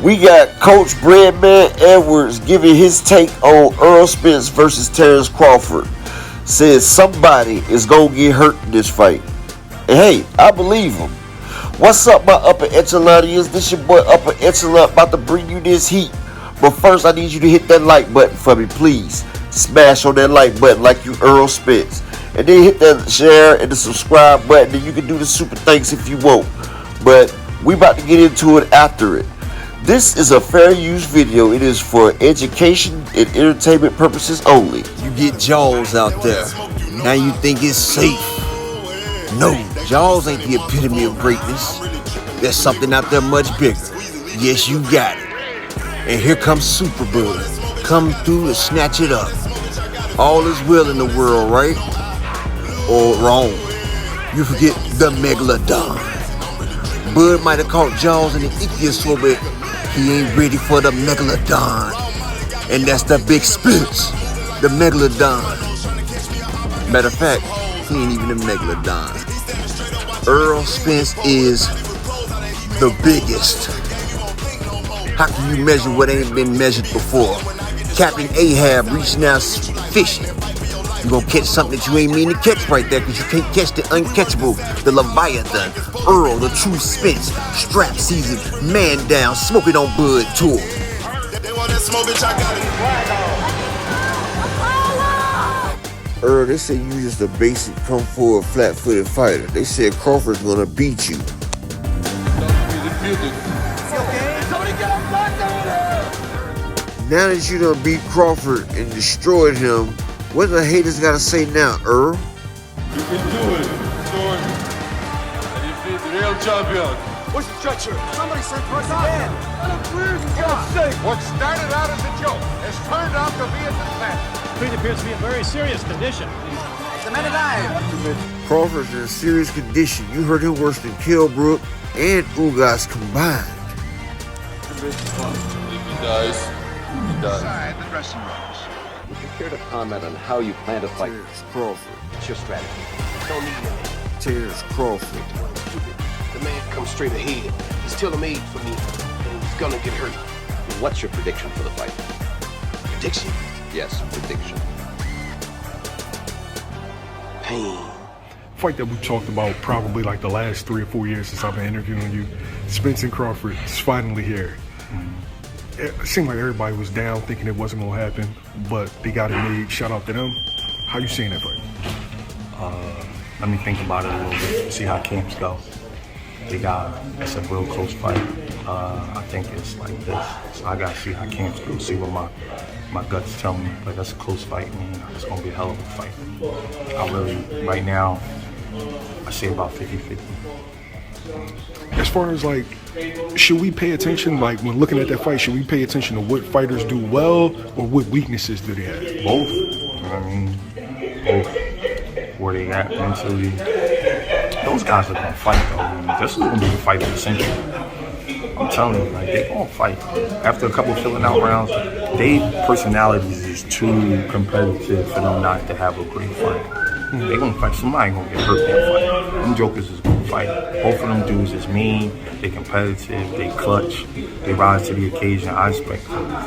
We got Coach Breadman Edwards giving his take on Earl Spence versus Terrence Crawford. Says somebody is going to get hurt in this fight. And hey, I believe him. What's up, my upper echelonians? This your boy Upper Echelon about to bring you this heat. But first, I need you to hit that like button for me, please. Smash on that like button like you Earl Spence. And then hit that share and the subscribe button. And you can do the super thanks if you want. But we about to get into it after it. This is a fair use video. It is for education and entertainment purposes only. You get Jaws out there. Now you think it's safe. No, Jaws ain't the epitome of greatness. There's something out there much bigger. Yes, you got it. And here comes Superbud. Come through and snatch it up. All is well in the world, right? Or wrong. You forget the Megalodon. Bud might have caught Jaws in the ichthyosaur, so bit. He ain't ready for the Megalodon. And that's the big Spence. The Megalodon. Matter of fact, he ain't even a Megalodon. Earl Spence is the biggest. How can you measure what ain't been measured before? Captain Ahab reaching out fishing. You gonna catch something that you ain't mean to catch right there, because you can't catch the uncatchable, the Leviathan. Earl, the true Spence, strap season, man down, smoking on Bud tour. Earl, they say you just a basic come forward flat-footed fighter. They said Crawford's gonna beat you. Now that you done beat Crawford and destroyed him, what the haters gotta say now, Earl? You can do it, George. And you beat the real champion. Where's the stretcher? Somebody sent for us again. What started out as a joke has turned out to be a disaster. Creed appears to be in very serious condition. The man alive. Crawford's in serious condition. You heard him worse than Kilbrook and Ugas combined. If he dies, he dies. Inside the dressing rooms. Would you care to comment on how you plan to fight? Terrence Crawford. What's your strategy? Don't need him. Terrence Crawford. The man comes straight ahead. He's tailor-made for me, and he's gonna get hurt. What's your prediction for the fight? Prediction? Yes, prediction. Pain. Fight that we talked about probably like the last 3 or 4 years since I've been interviewing you. Spence and Crawford is finally here. It seemed like everybody was down thinking it wasn't gonna happen, but they got it made. Shout out to them. How you seeing that fight? Let me think about it a little bit, see how camps go. It's a real close fight. I think it's like this. So I gotta see how camps go, see what my guts tell me. But that's a close fight, man. It's gonna be a hell of a fight. I really, right now, I say about 50-50. As far as like, should we pay attention, like when looking at that fight, should we pay attention to what fighters do well or what weaknesses do they have? Both. You know what I mean? Both. Where they at mentally. Those guys are gonna fight though. I mean, this is gonna be the fight of the century. I'm telling you, like, they gonna fight. After a couple of filling out rounds, they personalities is too competitive for them not to have a great fight. They gonna fight. Somebody gonna get hurt in that fight. Them jokers is gonna fight. Both of them dudes is mean. They competitive. They clutch. They rise to the occasion. I expect a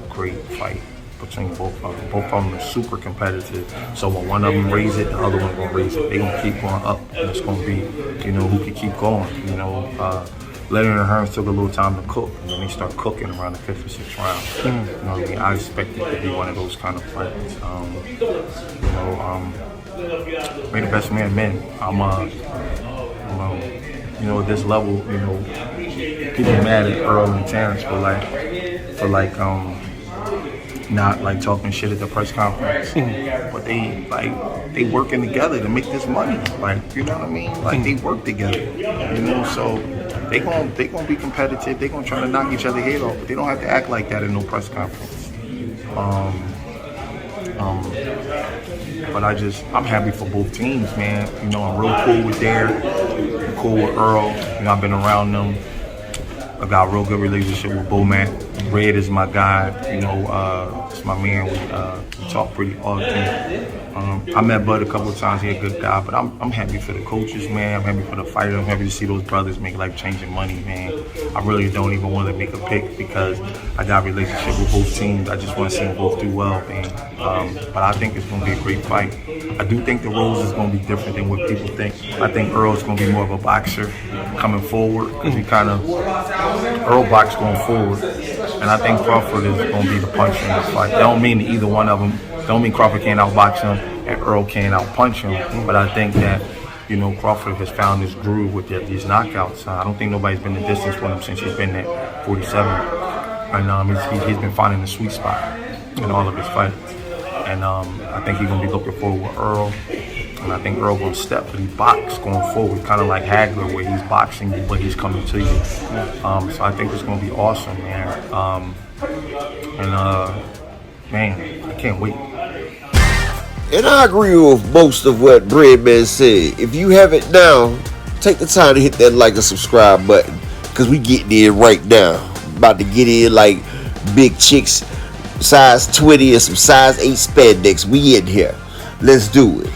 great fight between both of them. Both of them are super competitive. So when one of them raise it, the other one gonna raise it. They gonna keep going up, and it's gonna be, who can keep going. Leonard and Hearns took a little time to cook, and then they start cooking around the 5th or 6th round. You know what I mean? I expect it to be one of those kind of fights. May the best man win. At this level, people mad at Earl and Terrence for not like talking shit at the press conference, but they working together to make this money. You know what I mean? They work together. So they gonna be competitive. They gonna try to knock each other head off, but they don't have to act like that in no press conference. But I'm happy for both teams, man. I'm real cool with I'm cool with Earl. I've been around them. I got a real good relationship with Bo Matt. Red is my guy. It's my man. We talk pretty often. I met Bud a couple of times. He's a good guy, but I'm happy for the coaches, man. I'm happy for the fighter. I'm happy to see those brothers make life-changing money, man. I really don't even want to make a pick because I got a relationship with both teams. I just want to see them both do well, man. But I think it's going to be a great fight. I do think the roles is going to be different than what people think. I think Earl's going to be more of a boxer coming forward because Earl box going forward. And I think Crawford is going to be the puncher in this fight. That don't mean that either one of them. Don't mean Crawford can't outbox him and Earl can't outpunch him. But I think that, Crawford has found his groove with these knockouts. I don't think nobody's been the distance with him since he's been at 47. And he's been finding the sweet spot in all of his fights. And I think he's going to be looking forward with Earl. And I think Earl going to step, but he box going forward, kind of like Hagler, where he's boxing you, but he's coming to you. So I think it's going to be awesome, man. Man, I can't wait. And I agree with most of what Breadman said. If you haven't now, take the time to hit that like and subscribe button, because we getting in right now. About to get in like big chicks, size 20 and some size 8 spandex. We in here. Let's do it.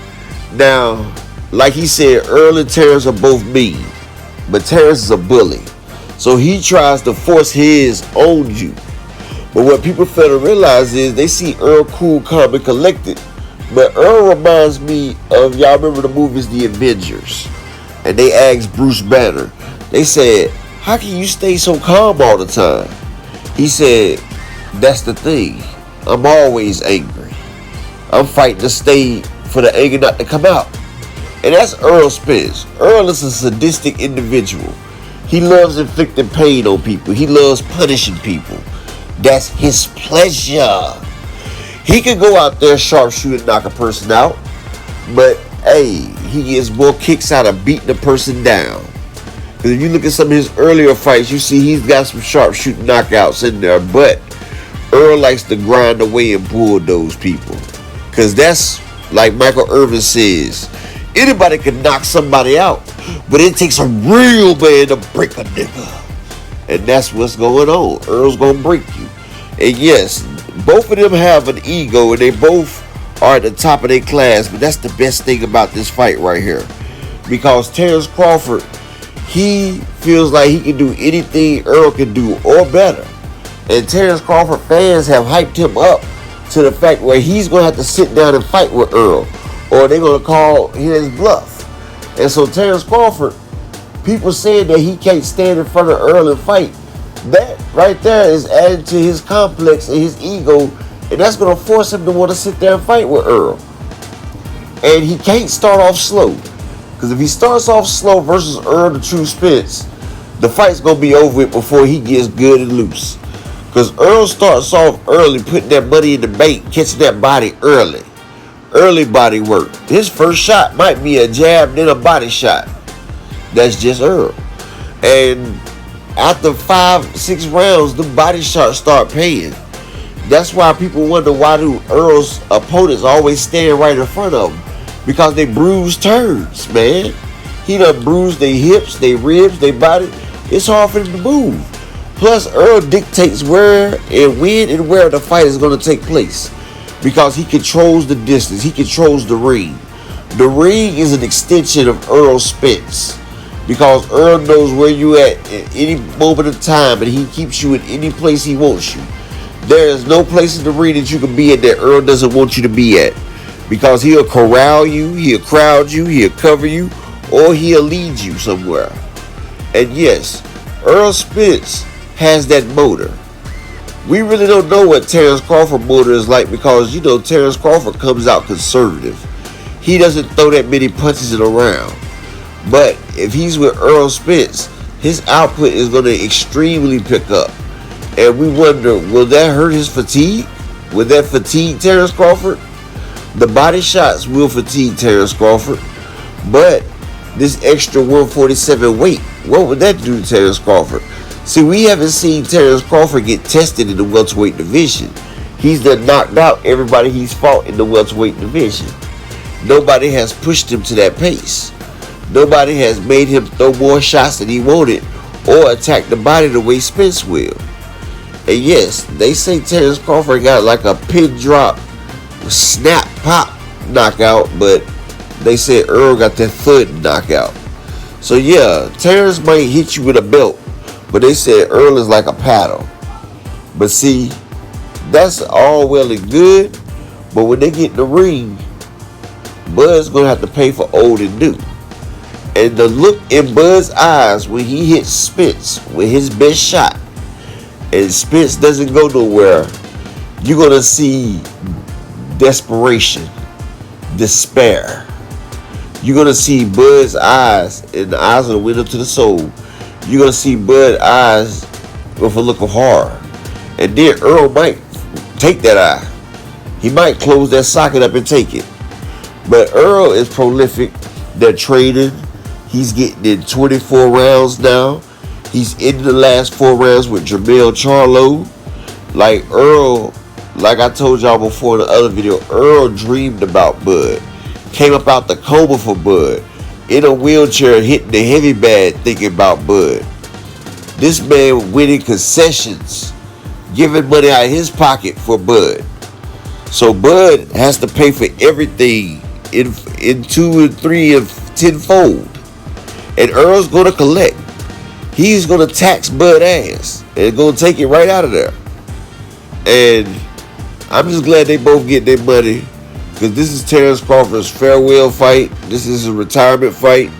Now, like he said, Earl and Terrence are both mean, but Terrence is a bully. So he tries to force his on you. But what people fail to realize is they see Earl cool, calm, and collected. But Earl reminds me of, y'all remember the movies The Avengers? And they asked Bruce Banner, they said, how can you stay so calm all the time? He said, that's the thing. I'm always angry. I'm fighting to stay for the anger not to come out. And that's Earl Spence. Earl is a sadistic individual. He loves inflicting pain on people. He loves punishing people. That's his pleasure. He can go out there sharpshoot and knock a person out, but hey, he gets more kicks out of beating a person down. Because if you look at some of his earlier fights, you see he's got some sharpshooting knockouts in there, but Earl likes to grind away and bulldoze people. Because that's, like Michael Irvin says, anybody can knock somebody out, but it takes a real man to break a nigga. And that's what's going on. Earl's gonna break you. And yes, both of them have an ego and they both are at the top of their class, but that's the best thing about this fight right here. Because Terrence Crawford, he feels like he can do anything Earl can do or better. And Terrence Crawford fans have hyped him up to the fact where he's going to have to sit down and fight with Earl, or they're going to call his bluff. And so Terrence Crawford, people saying that he can't stand in front of Earl and fight, that right there is adding to his complex and his ego, and that's going to force him to want to sit there and fight with Earl. And he can't start off slow, because if he starts off slow versus Earl the True Spence, the fight's going to be over with before he gets good and loose. Because Earl starts off early, putting that money in the bank, catching that body early. Early body work. His first shot might be a jab, then a body shot. That's just Earl. And after 5-6 rounds, the body shots start paying. That's why people wonder, why do Earl's opponents always stand right in front of him? Because they bruise turns, man. He done bruised their hips, their ribs, their body. It's hard for them to move. Plus, Earl dictates where and when and where the fight is going to take place, because he controls the distance. He controls the ring. The ring is an extension of Earl Spence, because Earl knows where you at any moment of time, and he keeps you in any place he wants you. There is no place in the ring that you can be at that Earl doesn't want you to be at, because he'll corral you, he'll crowd you, he'll cover you, or he'll lead you somewhere. And yes, Earl Spence has that motor. We really don't know what Terrence Crawford motor is like, because you know Terrence Crawford comes out conservative. He doesn't throw that many punches in around. But if he's with Earl Spence, his output is going to extremely pick up. And we wonder, will that hurt his fatigue? Will that fatigue Terrence Crawford? The body shots will fatigue Terrence Crawford. But this extra 147 weight, what would that do to Terrence Crawford? See, we haven't seen Terrence Crawford get tested in the welterweight division. He's done knocked out everybody he's fought in the welterweight division. Nobody has pushed him to that pace. Nobody has made him throw more shots than he wanted or attack the body the way Spence will. And yes, they say Terrence Crawford got like a pin drop, snap, pop knockout, but they said Earl got that thud knockout. So yeah, Terrence might hit you with a belt, but they said Earl is like a paddle. But see, that's all well and good, but when they get in the ring, Bud's gonna have to pay for old and new. And the look in Bud's eyes when he hits Spence with his best shot, and Spence doesn't go nowhere, you're gonna see desperation, despair. You're gonna see Bud's eyes, and the eyes of the window to the soul. You're gonna see Bud's eyes with a look of horror. And then Earl might take that eye. He might close that socket up and take it. But Earl is prolific. They're trading. He's getting in 24 rounds now. He's in the last 4 rounds with Jermell Charlo. Like Earl, like I told y'all before in the other video, Earl dreamed about Bud. Came up out the coma for Bud. In a wheelchair hitting the heavy bag thinking about Bud. This man winning concessions. Giving money out of his pocket for Bud. So Bud has to pay for everything in 2 and 3 and 10-fold. And Earl's going to collect. He's going to tax Bud ass and going to take it right out of there. And I'm just glad they both get their money, because this is Terrence Crawford's farewell fight. This is a retirement fight.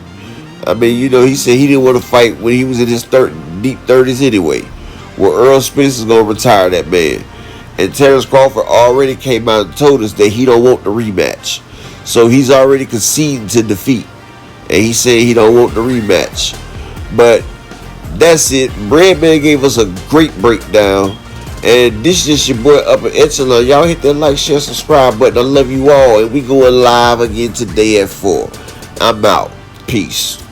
I mean, you know, he said he didn't want to fight when he was in his deep 30s anyway. Well, Earl Spence is going to retire that man. And Terrence Crawford already came out and told us that he don't want the rematch. So he's already conceding to defeat. And he said he don't want the rematch. But that's it. Breadman gave us a great breakdown. And this is just your boy Upper Echelon. Y'all hit that like, share, subscribe button. I love you all. And we going live again today at 4. I'm out. Peace.